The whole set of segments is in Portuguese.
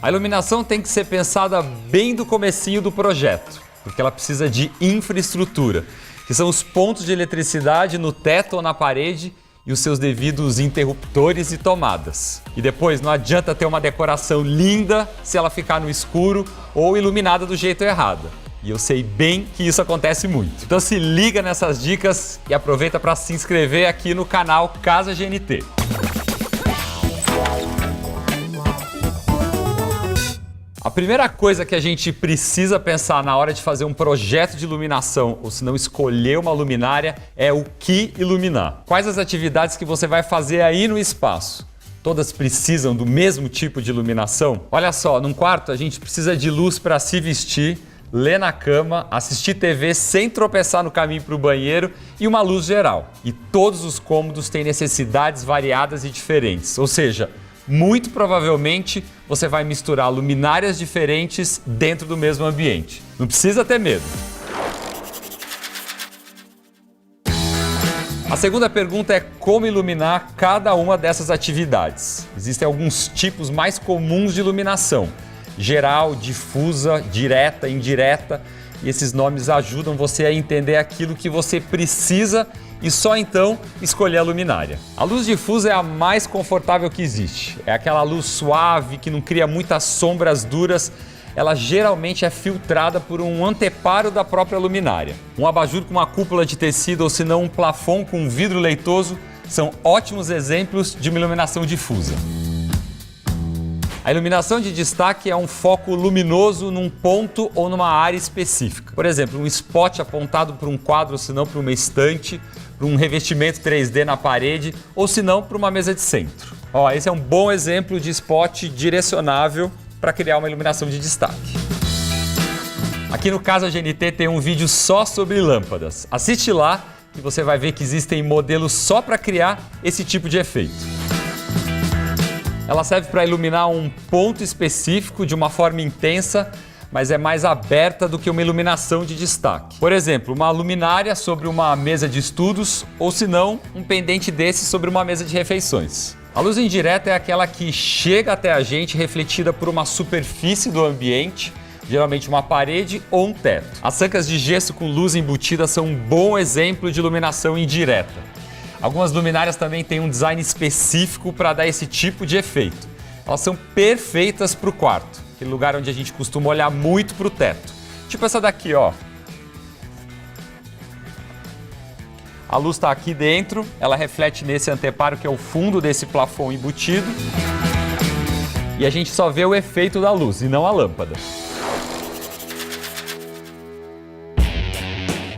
A iluminação tem que ser pensada bem do comecinho do projeto, porque ela precisa de infraestrutura, que são os pontos de eletricidade no teto ou na parede e os seus devidos interruptores e tomadas. E depois não adianta ter uma decoração linda se ela ficar no escuro ou iluminada do jeito errado. E eu sei bem que isso acontece muito. Então se liga nessas dicas e aproveita para se inscrever aqui no canal Casa GNT. A primeira coisa que a gente precisa pensar na hora de fazer um projeto de iluminação, ou se não escolher uma luminária, é o que iluminar. Quais as atividades que você vai fazer aí no espaço? Todas precisam do mesmo tipo de iluminação? Olha só, num quarto a gente precisa de luz para se vestir, ler na cama, assistir TV sem tropeçar no caminho para o banheiro e uma luz geral. E todos os cômodos têm necessidades variadas e diferentes, ou seja, muito provavelmente você vai misturar luminárias diferentes dentro do mesmo ambiente. Não precisa ter medo. A segunda pergunta é como iluminar cada uma dessas atividades. Existem alguns tipos mais comuns de iluminação: geral, difusa, direta, indireta. E esses nomes ajudam você a entender aquilo que você precisa e só então escolher a luminária. A luz difusa é a mais confortável que existe. É aquela luz suave que não cria muitas sombras duras. Ela geralmente é filtrada por um anteparo da própria luminária. Um abajur com uma cúpula de tecido ou se não um plafond com um vidro leitoso são ótimos exemplos de uma iluminação difusa. A iluminação de destaque é um foco luminoso num ponto ou numa área específica. Por exemplo, um spot apontado para um quadro, ou se não para uma estante, para um revestimento 3D na parede, ou se não para uma mesa de centro. Esse é um bom exemplo de spot direcionável para criar uma iluminação de destaque. Aqui no Casa GNT tem um vídeo só sobre lâmpadas. Assiste lá e você vai ver que existem modelos só para criar esse tipo de efeito. Ela serve para iluminar um ponto específico de uma forma intensa, mas é mais aberta do que uma iluminação de destaque. Por exemplo, uma luminária sobre uma mesa de estudos, ou se não, um pendente desse sobre uma mesa de refeições. A luz indireta é aquela que chega até a gente refletida por uma superfície do ambiente, geralmente uma parede ou um teto. As sancas de gesso com luz embutida são um bom exemplo de iluminação indireta. Algumas luminárias também têm um design específico para dar esse tipo de efeito. Elas são perfeitas para o quarto, aquele lugar onde a gente costuma olhar muito para o teto. Tipo essa daqui, ó. A luz está aqui dentro, ela reflete nesse anteparo que é o fundo desse plafond embutido. E a gente só vê o efeito da luz e não a lâmpada.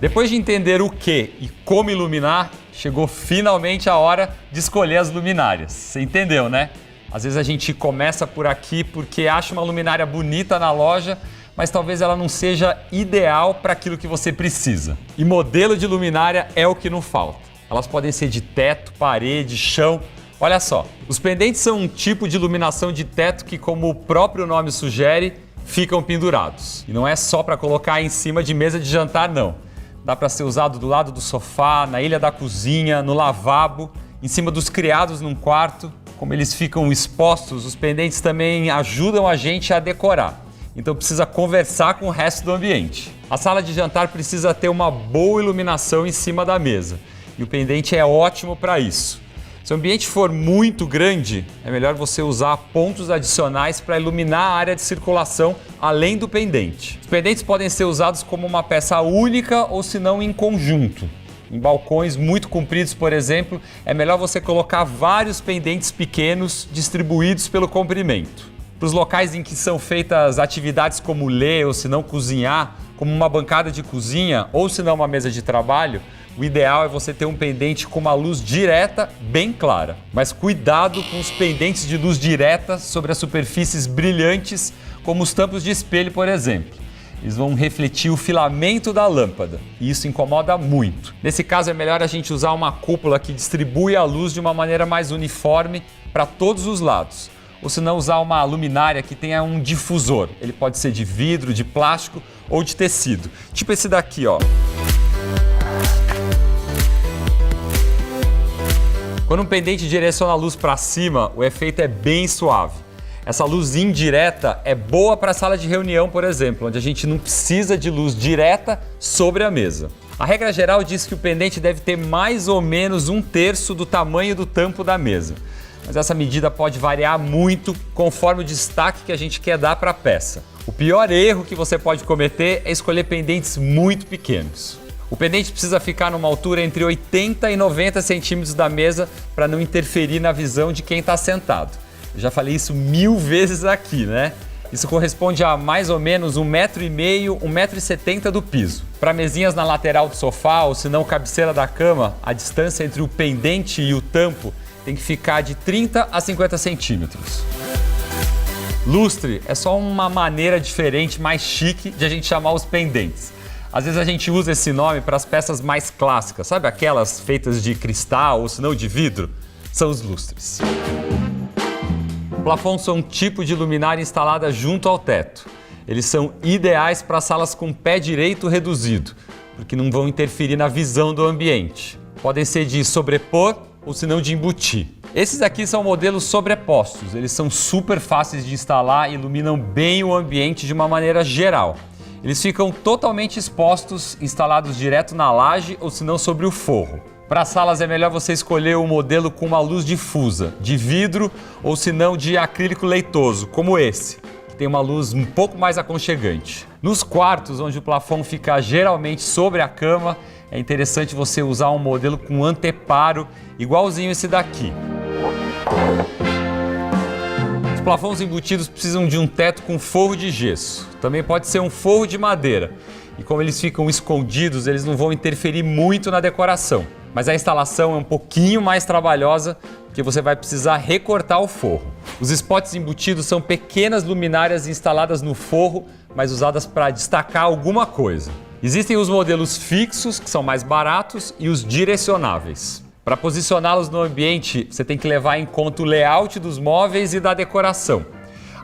Depois de entender o que e como iluminar, chegou finalmente a hora de escolher as luminárias. Você entendeu, né? Às vezes a gente começa por aqui porque acha uma luminária bonita na loja, mas talvez ela não seja ideal para aquilo que você precisa. E modelo de luminária é o que não falta. Elas podem ser de teto, parede, chão. Olha só, os pendentes são um tipo de iluminação de teto que, como o próprio nome sugere, ficam pendurados. E não é só para colocar em cima de mesa de jantar, não. Dá para ser usado do lado do sofá, na ilha da cozinha, no lavabo, em cima dos criados num quarto. Como eles ficam expostos, os pendentes também ajudam a gente a decorar. Então precisa conversar com o resto do ambiente. A sala de jantar precisa ter uma boa iluminação em cima da mesa. E o pendente é ótimo para isso. Se o ambiente for muito grande, é melhor você usar pontos adicionais para iluminar a área de circulação além do pendente. Os pendentes podem ser usados como uma peça única ou se não em conjunto. Em balcões muito compridos, por exemplo, é melhor você colocar vários pendentes pequenos distribuídos pelo comprimento. Para os locais em que são feitas atividades como ler ou se não cozinhar, como uma bancada de cozinha ou se não uma mesa de trabalho, o ideal é você ter um pendente com uma luz direta bem clara. Mas cuidado com os pendentes de luz direta sobre as superfícies brilhantes, como os tampos de espelho, por exemplo. Eles vão refletir o filamento da lâmpada e isso incomoda muito. Nesse caso é melhor a gente usar uma cúpula que distribui a luz de uma maneira mais uniforme para todos os lados. Ou se não, usar uma luminária que tenha um difusor. Ele pode ser de vidro, de plástico ou de tecido. Tipo esse daqui, ó. Quando um pendente direciona a luz para cima, o efeito é bem suave. Essa luz indireta é boa para a sala de reunião, por exemplo, onde a gente não precisa de luz direta sobre a mesa. A regra geral diz que o pendente deve ter mais ou menos 1/3 do tamanho do tampo da mesa. Mas essa medida pode variar muito conforme o destaque que a gente quer dar para a peça. O pior erro que você pode cometer é escolher pendentes muito pequenos. O pendente precisa ficar numa altura entre 80 e 90 centímetros da mesa para não interferir na visão de quem está sentado. Eu já falei isso 1000 vezes aqui, né? Isso corresponde a mais ou menos 1,5 m, 1,70 m do piso. Para mesinhas na lateral do sofá ou se não cabeceira da cama, a distância entre o pendente e o tampo tem que ficar de 30 a 50 centímetros. Lustre é só uma maneira diferente, mais chique de a gente chamar os pendentes. Às vezes a gente usa esse nome para as peças mais clássicas, sabe aquelas feitas de cristal ou se não de vidro? São os lustres. Plafons são um tipo de luminária instalada junto ao teto. Eles são ideais para salas com pé direito reduzido, porque não vão interferir na visão do ambiente. Podem ser de sobrepor ou se não de embutir. Esses aqui são modelos sobrepostos, eles são super fáceis de instalar e iluminam bem o ambiente de uma maneira geral. Eles ficam totalmente expostos, instalados direto na laje ou se não sobre o forro. Para salas é melhor você escolher um modelo com uma luz difusa, de vidro ou se não de acrílico leitoso, como esse, que tem uma luz um pouco mais aconchegante. Nos quartos, onde o plafond fica geralmente sobre a cama, é interessante você usar um modelo com anteparo, igualzinho esse daqui. Os plafons embutidos precisam de um teto com forro de gesso. Também pode ser um forro de madeira. E como eles ficam escondidos, eles não vão interferir muito na decoração. Mas a instalação é um pouquinho mais trabalhosa, porque você vai precisar recortar o forro. Os spots embutidos são pequenas luminárias instaladas no forro, mas usadas para destacar alguma coisa. Existem os modelos fixos, que são mais baratos, e os direcionáveis. Para posicioná-los no ambiente, você tem que levar em conta o layout dos móveis e da decoração.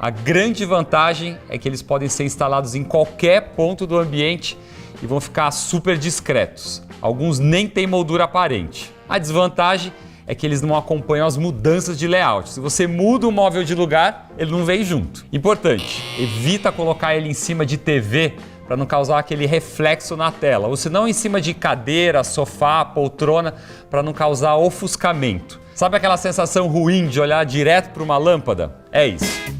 A grande vantagem é que eles podem ser instalados em qualquer ponto do ambiente e vão ficar super discretos. Alguns nem têm moldura aparente. A desvantagem é que eles não acompanham as mudanças de layout. Se você muda o móvel de lugar, ele não vem junto. Importante, evita colocar ele em cima de TV para não causar aquele reflexo na tela, ou se não em cima de cadeira, sofá, poltrona, para não causar ofuscamento. Sabe aquela sensação ruim de olhar direto para uma lâmpada? É isso.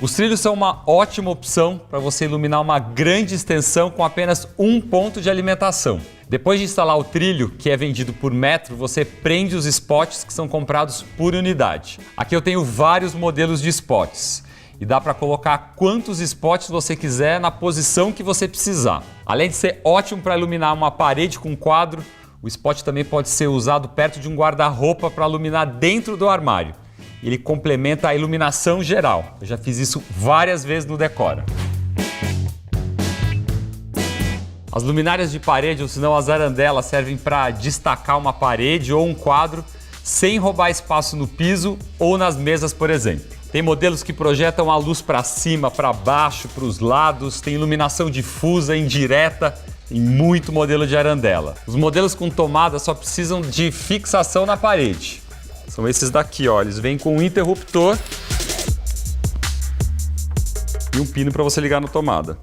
Os trilhos são uma ótima opção para você iluminar uma grande extensão com apenas um ponto de alimentação. Depois de instalar o trilho, que é vendido por metro, você prende os spots que são comprados por unidade. Aqui eu tenho vários modelos de spots. E dá para colocar quantos spots você quiser na posição que você precisar. Além de ser ótimo para iluminar uma parede com quadro, o spot também pode ser usado perto de um guarda-roupa para iluminar dentro do armário. Ele complementa a iluminação geral. Eu já fiz isso várias vezes no Decora. As luminárias de parede, ou senão as arandelas, servem para destacar uma parede ou um quadro sem roubar espaço no piso ou nas mesas, por exemplo. Tem modelos que projetam a luz para cima, para baixo, para os lados, tem iluminação difusa, indireta, tem muito modelo de arandela. Os modelos com tomada só precisam de fixação na parede. São esses daqui, ó. Eles vêm com um interruptor e um pino para você ligar na tomada.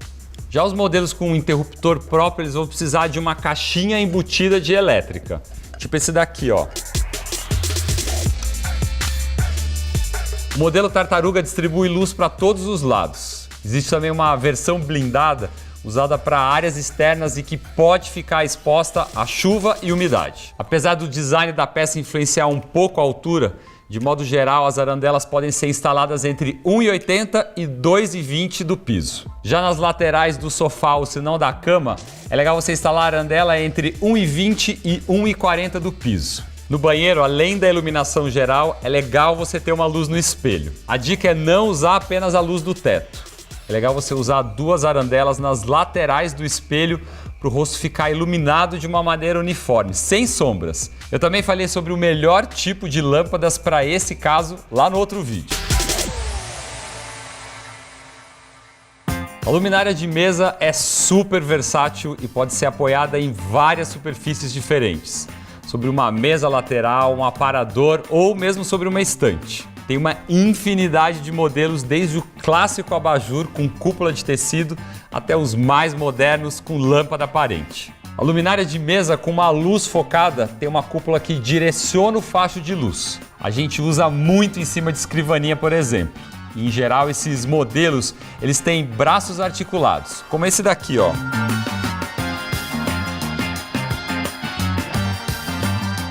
Já os modelos com um interruptor próprio, eles vão precisar de uma caixinha embutida de elétrica. Tipo esse daqui, ó. O modelo Tartaruga distribui luz para todos os lados. Existe também uma versão blindada usada para áreas externas e que pode ficar exposta à chuva e umidade. Apesar do design da peça influenciar um pouco a altura, de modo geral as arandelas podem ser instaladas entre 1,80 e 2,20 do piso. Já nas laterais do sofá ou se não da cama, é legal você instalar a arandela entre 1,20 e 1,40 do piso. No banheiro, além da iluminação geral, é legal você ter uma luz no espelho. A dica é não usar apenas a luz do teto. É legal você usar 2 arandelas nas laterais do espelho para o rosto ficar iluminado de uma maneira uniforme, sem sombras. Eu também falei sobre o melhor tipo de lâmpadas para esse caso lá no outro vídeo. A luminária de mesa é super versátil e pode ser apoiada em várias superfícies diferentes. Sobre uma mesa lateral, um aparador ou mesmo sobre uma estante. Tem uma infinidade de modelos, desde o clássico abajur com cúpula de tecido até os mais modernos com lâmpada aparente. A luminária de mesa com uma luz focada tem uma cúpula que direciona o facho de luz. A gente usa muito em cima de escrivaninha, por exemplo. E, em geral, esses modelos eles têm braços articulados, como esse daqui, ó.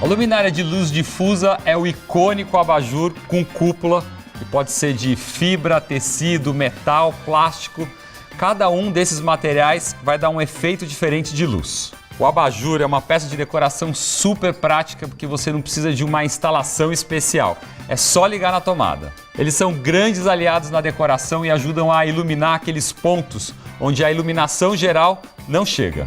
A luminária de luz difusa é o icônico abajur com cúpula, que pode ser de fibra, tecido, metal, plástico. Cada um desses materiais vai dar um efeito diferente de luz. O abajur é uma peça de decoração super prática porque você não precisa de uma instalação especial. É só ligar na tomada. Eles são grandes aliados na decoração e ajudam a iluminar aqueles pontos onde a iluminação geral não chega.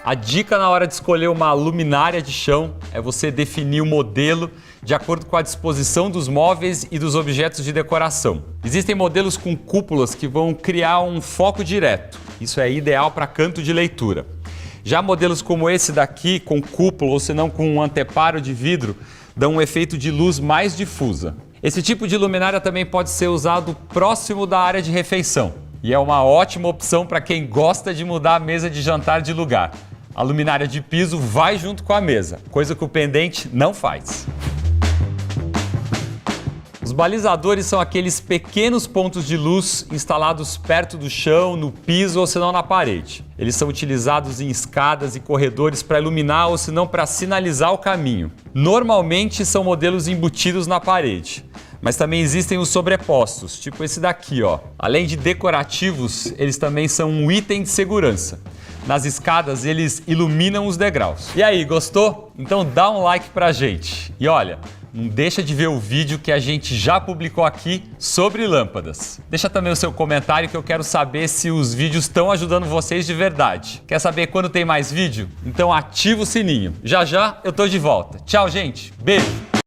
A dica na hora de escolher uma luminária de chão é você definir o modelo de acordo com a disposição dos móveis e dos objetos de decoração. Existem modelos com cúpulas que vão criar um foco direto. Isso é ideal para canto de leitura. Já modelos como esse daqui, com cúpula ou se não com um anteparo de vidro, dão um efeito de luz mais difusa. Esse tipo de luminária também pode ser usado próximo da área de refeição. E é uma ótima opção para quem gosta de mudar a mesa de jantar de lugar. A luminária de piso vai junto com a mesa, coisa que o pendente não faz. Os balizadores são aqueles pequenos pontos de luz instalados perto do chão, no piso ou senão na parede. Eles são utilizados em escadas e corredores para iluminar ou senão para sinalizar o caminho. Normalmente são modelos embutidos na parede, mas também existem os sobrepostos, tipo esse daqui, ó. Além de decorativos, eles também são um item de segurança. Nas escadas, eles iluminam os degraus. E aí, gostou? Então dá um like pra gente. E olha, não deixa de ver o vídeo que a gente já publicou aqui sobre lâmpadas. Deixa também o seu comentário que eu quero saber se os vídeos estão ajudando vocês de verdade. Quer saber quando tem mais vídeo? Então ativa o sininho. Já já eu tô de volta. Tchau, gente. Beijo!